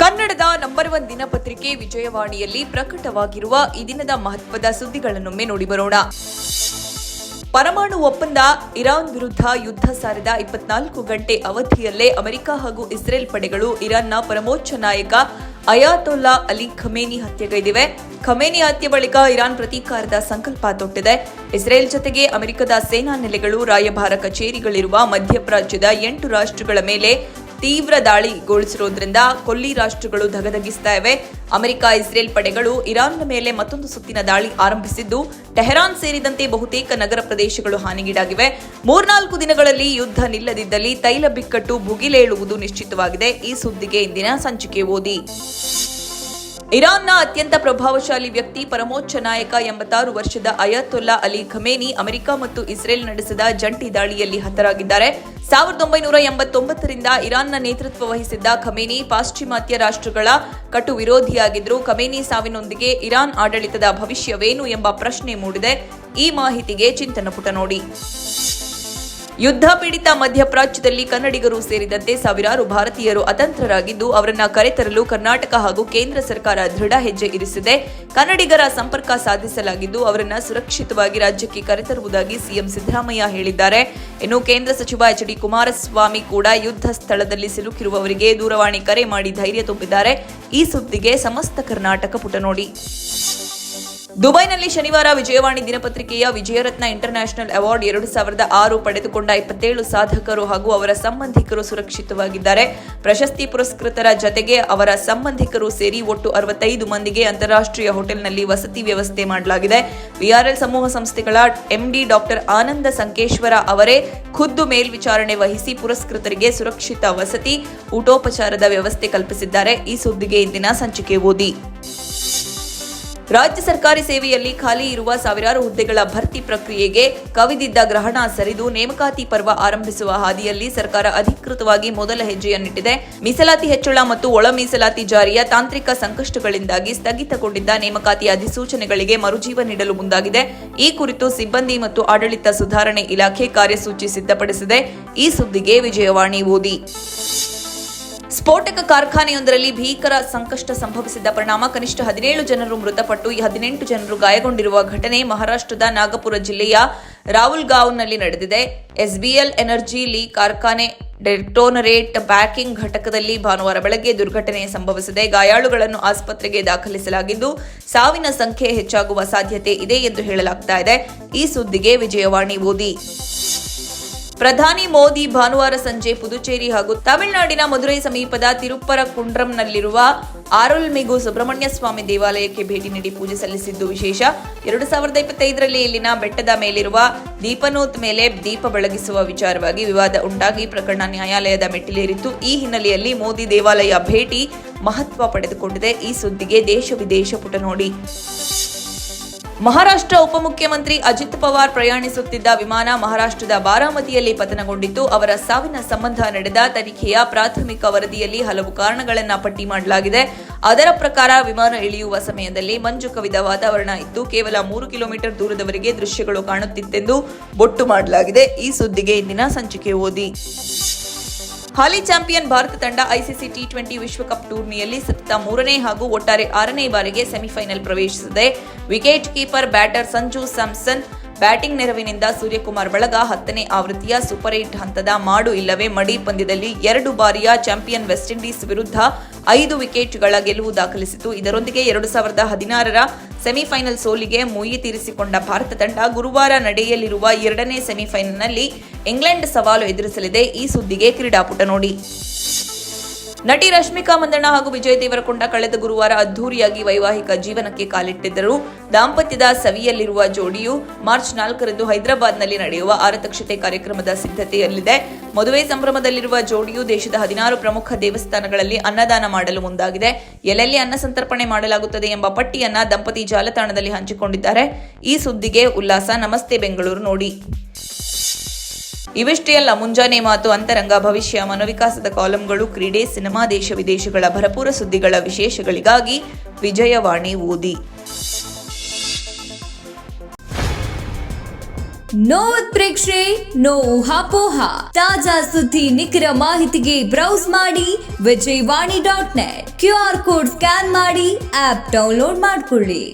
ಕನ್ನಡದ ನಂಬರ್ 1 ದಿನಪತ್ರಿಕೆ ವಿಜಯವಾಣಿಯಲ್ಲಿ ಪ್ರಕಟವಾಗಿರುವ ಈ ದಿನದ ಮಹತ್ವದ ಸುದ್ದಿಗಳನ್ನೊಮ್ಮೆ ನೋಡಿ ಬರೋಣ. ಪರಮಾಣು ಒಪ್ಪಂದ. ಇರಾನ್ ವಿರುದ್ಧ ಯುದ್ಧ ಸಾರಿದ 24 ಗಂಟೆ ಅವಧಿಯಲ್ಲೇ ಅಮೆರಿಕ ಹಾಗೂ ಇಸ್ರೇಲ್ ಪಡೆಗಳು ಇರಾನ್ನ ಪರಮೋಚ್ಚ ನಾಯಕ ಅಯಾತೊಲ್ಲಾ ಅಲಿ ಖಮೇನಿ ಹತ್ಯೆಗೈದಿವೆ. ಖಮೇನಿ ಹತ್ಯೆ ಬಳಿಕ ಇರಾನ್ ಪ್ರತೀಕಾರದ ಸಂಕಲ್ಪ ತೊಟ್ಟಿದೆ. ಇಸ್ರೇಲ್ ಜೊತೆಗೆ ಅಮೆರಿಕದ ಸೇನಾ ನೆಲೆಗಳು, ರಾಯಭಾರ ಕಚೇರಿಗಳಿರುವ ಮಧ್ಯಪ್ರಾಚ್ಯದ 8 ರಾಷ್ಟ್ರಗಳ ಮೇಲೆ ತೀವ್ರ ದಾಳಿಗೊಳಿಸಿರುವುದರಿಂದ ಕೊಲ್ಲಿ ರಾಷ್ಟ್ರಗಳು ಧಗಧಗಿಸ್ತಾ ಇವೆ. ಅಮೆರಿಕ, ಇಸ್ರೇಲ್ ಪಡೆಗಳು ಇರಾನ್ನ ಮೇಲೆ ಮತ್ತೊಂದು ಸುತ್ತಿನ ದಾಳಿ ಆರಂಭಿಸಿದ್ದು, ಟೆಹರಾನ್ ಸೇರಿದಂತೆ ಬಹುತೇಕ ನಗರ ಪ್ರದೇಶಗಳು ಹಾನಿಗೀಡಾಗಿವೆ. 3-4 ದಿನಗಳಲ್ಲಿ ಯುದ್ಧ ನಿಲ್ಲದಿದ್ದಲ್ಲಿ ತೈಲ ಬಿಕ್ಕಟ್ಟು ಭುಗಿಲೇಳುವುದು ನಿಶ್ಚಿತವಾಗಿದೆ. ಈ ಸುದ್ದಿಗೆ ಇಂದಿನ ಸಂಚಿಕೆ ಓದಿ. ಇರಾನ್ನ ಅತ್ಯಂತ ಪ್ರಭಾವಶಾಲಿ ವ್ಯಕ್ತಿ, ಪರಮೋಚ್ಚ ನಾಯಕ 86 ವರ್ಷದ ಅಯಾತೊಲ್ಲಾ ಅಲಿ ಖಮೇನಿ ಅಮೆರಿಕ ಮತ್ತು ಇಸ್ರೇಲ್ ನಡೆಸಿದ ಜಂಟಿ ದಾಳಿಯಲ್ಲಿ ಹತರಾಗಿದ್ದಾರೆ. 1989ರಿಂದ ಇರಾನ್ನ ನೇತೃತ್ವ ವಹಿಸಿದ್ದ ಖಮೇನಿ ಪಾಶ್ಚಿಮಾತ್ಯ ರಾಷ್ಟ್ರಗಳ ಕಟು ವಿರೋಧಿಯಾಗಿದ್ದರು. ಖಮೇನಿ ಸಾವಿನೊಂದಿಗೆ ಇರಾನ್ ಆಡಳಿತದ ಭವಿಷ್ಯವೇನು ಎಂಬ ಪ್ರಶ್ನೆ ಮೂಡಿದೆ. ಈ ಮಾಹಿತಿಗೆ ಚಿಂತನ ಪುಟ ನೋಡಿ. ಯುದ್ಧ ಪೀಡಿತ ಮಧ್ಯಪ್ರಾಚ್ಯದಲ್ಲಿ ಕನ್ನಡಿಗರು ಸೇರಿದಂತೆ ಸಾವಿರಾರು ಭಾರತೀಯರು ಅತಂತ್ರರಾಗಿದ್ದು, ಅವರನ್ನ ಕರೆತರಲು ಕರ್ನಾಟಕ ಹಾಗೂ ಕೇಂದ್ರ ಸರ್ಕಾರ ದೃಢ ಹೆಜ್ಜೆ ಇರಿಸಿದೆ. ಕನ್ನಡಿಗರ ಸಂಪರ್ಕ ಸಾಧಿಸಲಾಗಿದ್ದು, ಅವರನ್ನ ಸುರಕ್ಷಿತವಾಗಿ ರಾಜ್ಯಕ್ಕೆ ಕರೆತರುವುದಾಗಿ ಸಿಎಂ ಸಿದ್ದರಾಮಯ್ಯ ಹೇಳಿದ್ದಾರೆ. ಇನ್ನು ಕೇಂದ್ರ ಸಚಿವ ಎಚ್.ಡಿ. ಕುಮಾರಸ್ವಾಮಿ ಕೂಡ ಯುದ್ಧ ಸ್ಥಳದಲ್ಲಿ ಸಿಲುಕಿರುವವರಿಗೆ ದೂರವಾಣಿ ಕರೆ ಮಾಡಿ ಧೈರ್ಯ ತುಂಬಿದ್ದಾರೆ. ಈ ಸುದ್ದಿಗೆ ಸಮಸ್ತ ಕರ್ನಾಟಕ ಪುಟ ನೋಡಿ. ದುಬೈನಲ್ಲಿ ಶನಿವಾರ ವಿಜಯವಾಣಿ ದಿನಪತ್ರಿಕೆಯ ವಿಜಯರತ್ನ ಇಂಟರ್ನ್ಯಾಷನಲ್ ಅವಾರ್ಡ್ 2006 ಪಡೆದುಕೊಂಡ 27 ಸಾಧಕರು ಹಾಗೂ ಅವರ ಸಂಬಂಧಿಕರು ಸುರಕ್ಷಿತವಾಗಿದ್ದಾರೆ. ಪ್ರಶಸ್ತಿ ಪುರಸ್ಕೃತರ ಜತೆಗೆ ಅವರ ಸಂಬಂಧಿಕರು ಸೇರಿ ಒಟ್ಟು 65 ಮಂದಿಗೆ ಅಂತಾರಾಷ್ಟ್ರೀಯ ಹೋಟೆಲ್ನಲ್ಲಿ ವಸತಿ ವ್ಯವಸ್ಥೆ ಮಾಡಲಾಗಿದೆ. ವಿಆರ್ಎಲ್ ಸಮೂಹ ಸಂಸ್ಥೆಗಳ ಎಂಡಿ ಡಾಕ್ಟರ್ ಆನಂದ ಸಂಕೇಶ್ವರ ಅವರೇ ಖುದ್ದು ಮೇಲ್ವಿಚಾರಣೆ ವಹಿಸಿ ಪುರಸ್ಕೃತರಿಗೆ ಸುರಕ್ಷಿತ ವಸತಿ, ಊಟೋಪಚಾರದ ವ್ಯವಸ್ಥೆ ಕಲ್ಪಿಸಿದ್ದಾರೆ. ಈ ಸುದ್ದಿಗೆ ಇಂದಿನ ಸಂಚಿಕೆ ಓದಿ. ರಾಜ್ಯ ಸರ್ಕಾರಿ ಸೇವೆಯಲ್ಲಿ ಖಾಲಿ ಇರುವ ಸಾವಿರಾರು ಹುದ್ದೆಗಳ ಭರ್ತಿ ಪ್ರಕ್ರಿಯೆಗೆ ಕವಿದಿದ್ದ ಗ್ರಹಣ ಸರಿದು ನೇಮಕಾತಿ ಪರ್ವ ಆರಂಭಿಸುವ ಹಾದಿಯಲ್ಲಿ ಸರ್ಕಾರ ಅಧಿಕೃತವಾಗಿ ಮೊದಲ ಹೆಜ್ಜೆಯನ್ನಿಟ್ಟಿದೆ. ಮೀಸಲಾತಿ ಹೆಚ್ಚಳ ಮತ್ತು ಒಳ ಮೀಸಲಾತಿ ಜಾರಿಯ ತಾಂತ್ರಿಕ ಸಂಕಷ್ಟಗಳಿಂದಾಗಿ ಸ್ಥಗಿತಗೊಂಡಿದ್ದ ನೇಮಕಾತಿ ಅಧಿಸೂಚನೆಗಳಿಗೆ ಮರುಜೀವ ನೀಡಲು ಮುಂದಾಗಿದೆ. ಈ ಕುರಿತು ಸಿಬ್ಬಂದಿ ಮತ್ತು ಆಡಳಿತ ಸುಧಾರಣೆ ಇಲಾಖೆ ಕಾರ್ಯಸೂಚಿ ಸಿದ್ಧಪಡಿಸಿದೆ. ಈ ಸುದ್ದಿಗೆ ವಿಜಯವಾಣಿ ಓದಿ. ಸ್ಫೋಟಕ ಕಾರ್ಖಾನೆಯೊಂದರಲ್ಲಿ ಭೀಕರ ಸಂಕಷ್ಟ ಸಂಭವಿಸಿದ ಪರಿಣಾಮ ಕನಿಷ್ಠ 17 ಜನರು ಮೃತಪಟ್ಟು 18 ಜನರು ಗಾಯಗೊಂಡಿರುವ ಘಟನೆ ಮಹಾರಾಷ್ಟ್ರದ ನಾಗಪುರ ಜಿಲ್ಲೆಯ ರಾವುಲ್ಗಾವ್ನಲ್ಲಿ ನಡೆದಿದೆ. ಎಸ್ಬಿಎಲ್ ಎನರ್ಜಿ ಲೀ ಕಾರ್ಖಾನೆ ಡೆಟೋನರೇಟ್ ಪ್ಯಾಕಿಂಗ್ ಘಟಕದಲ್ಲಿ ಭಾನುವಾರ ಬೆಳಗ್ಗೆ ದುರ್ಘಟನೆ ಸಂಭವಿಸಿದೆ. ಗಾಯಾಳುಗಳನ್ನು ಆಸ್ಪತ್ರೆಗೆ ದಾಖಲಿಸಲಾಗಿದ್ದು, ಸಾವಿನ ಸಂಖ್ಯೆ ಹೆಚ್ಚಾಗುವ ಸಾಧ್ಯತೆ ಇದೆ ಎಂದು ಹೇಳಲಾಗ್ತಾ ಇದೆ. ಈ ಸುದ್ದಿಗೆ ವಿಜಯವಾಣಿ ಓದಿ. ಪ್ರಧಾನಿ ಮೋದಿ ಭಾನುವಾರ ಸಂಜೆ ಪುದುಚೇರಿ ಹಾಗೂ ತಮಿಳುನಾಡಿನ ಮದುರೈ ಸಮೀಪದ ತಿರುಪ್ಪರಕುಂಡ್ರಂನಲ್ಲಿರುವ ಆರುಲ್ಮಿಗು ಸುಬ್ರಹ್ಮಣ್ಯ ಸ್ವಾಮಿ ದೇವಾಲಯಕ್ಕೆ ಭೇಟಿ ನೀಡಿ ಪೂಜೆ ಸಲ್ಲಿಸಿದ್ದು ವಿಶೇಷ. 2025ರಲ್ಲಿ ಇಲ್ಲಿನ ಬೆಟ್ಟದ ಮೇಲಿರುವ ದೀಪನೂತ್ ಮೇಲೆ ದೀಪ ಬೆಳಗಿಸುವ ವಿಚಾರವಾಗಿ ವಿವಾದ ಉಂಟಾಗಿ ಪ್ರಕರಣ ನ್ಯಾಯಾಲಯದ ಮೆಟ್ಟಿಲೇರಿತ್ತು. ಈ ಹಿನ್ನೆಲೆಯಲ್ಲಿ ಮೋದಿ ದೇವಾಲಯ ಭೇಟಿ ಮಹತ್ವ ಪಡೆದುಕೊಂಡಿದೆ. ಈ ಸುದ್ದಿಗೆ ದೇಶ ವಿದೇಶ ಪುಟ ನೋಡಿ. ಮಹಾರಾಷ್ಟ್ರ ಉಪಮುಖ್ಯಮಂತ್ರಿ ಅಜಿತ್ ಪವಾರ್ ಪ್ರಯಾಣಿಸುತ್ತಿದ್ದ ವಿಮಾನ ಮಹಾರಾಷ್ಟ್ರದ ಬಾರಾಮತಿಯಲ್ಲಿ ಪತನಗೊಂಡಿದ್ದು, ಅವರ ಸಾವಿನ ಸಂಬಂಧ ನಡೆದ ತನಿಖೆಯ ಪ್ರಾಥಮಿಕ ವರದಿಯಲ್ಲಿ ಹಲವು ಕಾರಣಗಳನ್ನು ಪಟ್ಟಿ ಮಾಡಲಾಗಿದೆ. ಅದರ ಪ್ರಕಾರ ವಿಮಾನ ಇಳಿಯುವ ಸಮಯದಲ್ಲಿ ಮಂಜು ಕವಿದ ವಾತಾವರಣ ಇದ್ದು, ಕೇವಲ 3 ಕಿಲೋಮೀಟರ್ ದೂರದವರೆಗೆ ದೃಶ್ಯಗಳು ಕಾಣುತ್ತಿತ್ತೆಂದು ಬೊಟ್ಟು ಮಾಡಲಾಗಿದೆ. ಈ ಸುದ್ದಿಗೆ ಇಂದಿನ ಸಂಚಿಕೆ ಓದಿ. ಹಾಲಿ ಚಾಂಪಿಯನ್ ಭಾರತ ತಂಡ ಐಸಿಸಿ ಟಿ20 ವಿಶ್ವಕಪ್ ಟೂರ್ನಿಯಲ್ಲಿ ಸತತ 3ನೇ ಹಾಗೂ ಒಟ್ಟಾರೆ 6ನೇ ಬಾರಿಗೆ ಸೆಮಿಫೈನಲ್ ಪ್ರವೇಶಿಸಿದೆ. Wicket keeper batter Sanju Samson batting ನೆರವಿನಿಂದ ಸೂರ್ಯಕುಮಾರ್ ಬಳಗ 10ನೇ ಆವೃತ್ತಿಯ ಸೂಪರ್ 8 ಹಂತದ ಮಾಡು ಇಲ್ಲವೇ ಮಡಿ ಪಂದ್ಯದಲ್ಲಿ 2 ಬಾರಿಯ ಚಾಂಪಿಯನ್ ವೆಸ್ಟ್ ಇಂಡೀಸ್ ವಿರುದ್ಧ 5 ವಿಕೆಟ್ಗಳ ಗೆಲುವು ದಾಖಲಿಸಿತು. ಇದರೊಂದಿಗೆ 2016ರ ಸೆಮಿಫೈನಲ್ ಸೋಲಿಗೆ ಮುಯ್ಯಿ ತೀರಿಸಿಕೊಂಡ ಭಾರತ ತಂಡ ಗುರುವಾರ ನಡೆಯಲಿರುವ 2ನೇ ಸೆಮಿಫೈನಲ್ನಲ್ಲಿ ಇಂಗ್ಲೆಂಡ್ ಸವಾಲು ಎದುರಿಸಲಿದೆ. ಈ ಸುದ್ದಿಗೆ ಕ್ರೀಡಾಪುಟ ನೋಡಿ. ನಟಿ ರಶ್ಮಿಕಾ ಮಂದಣ್ಣ ಹಾಗೂ ವಿಜಯ್ ದೇವರಕೊಂಡ ಕಳೆದ ಗುರುವಾರ ಅದ್ದೂರಿಯಾಗಿ ವೈವಾಹಿಕ ಜೀವನಕ್ಕೆ ಕಾಲಿಟ್ಟಿದ್ದರು. ದಾಂಪತ್ಯದ ಸವಿಯಲ್ಲಿರುವ ಜೋಡಿಯು ಮಾರ್ಚ್ 4ರಂದು ಹೈದರಾಬಾದ್ನಲ್ಲಿ ನಡೆಯುವ ಆರತಕ್ಷತೆ ಕಾರ್ಯಕ್ರಮದ ಸಿದ್ಧತೆಯಲ್ಲಿದೆ. ಮದುವೆ ಸಂಭ್ರಮದಲ್ಲಿರುವ ಜೋಡಿಯು ದೇಶದ 16 ಪ್ರಮುಖ ದೇವಸ್ಥಾನಗಳಲ್ಲಿ ಅನ್ನದಾನ ಮಾಡಲು ಮುಂದಾಗಿದೆ. ಎಲ್ಲೆಲ್ಲಿ ಅನ್ನ ಸಂತರ್ಪಣೆ ಮಾಡಲಾಗುತ್ತದೆ ಎಂಬ ಪಟ್ಟಿಯನ್ನ ದಂಪತಿ ಜಾಲತಾಣದಲ್ಲಿ ಹಂಚಿಕೊಂಡಿದ್ದಾರೆ. ಈ ಸುದ್ದಿಗೆ ಉಲ್ಲಾಸ ನಮಸ್ತೆ ಬೆಂಗಳೂರು ನೋಡಿ. ಇವಿಷ್ಟೇ ಅಲ್ಲ, ಮುಂಜಾನೆ ಮಾತು, ಅಂತರಂಗ, ಭವಿಷ್ಯ, ಮನೋವಿಕಾಸದ ಕಾಲಂಗಳು, ಕ್ರೀಡೆ, ಸಿನಿಮಾ, ದೇಶ ವಿದೇಶಗಳ ಭರಪೂರ ಸುದ್ದಿಗಳ ವಿಶೇಷಗಳಿಗಾಗಿ ವಿಜಯವಾಣಿ ಓದಿ. ನೋ ಉತ್ಪ್ರೇಕ್ಷೆ, ನೋ ಊಹಾಪೋಹ. ತಾಜಾ ಸುದ್ದಿ ನಿಖರ ಮಾಹಿತಿಗೆ ಬ್ರೌಸ್ ಮಾಡಿ ವಿಜಯವಾಣಿ.net. QR ಕೋಡ್ ಸ್ಕ್ಯಾನ್ ಮಾಡಿ ಆಪ್ ಡೌನ್ಲೋಡ್ ಮಾಡ್ಕೊಳ್ಳಿ.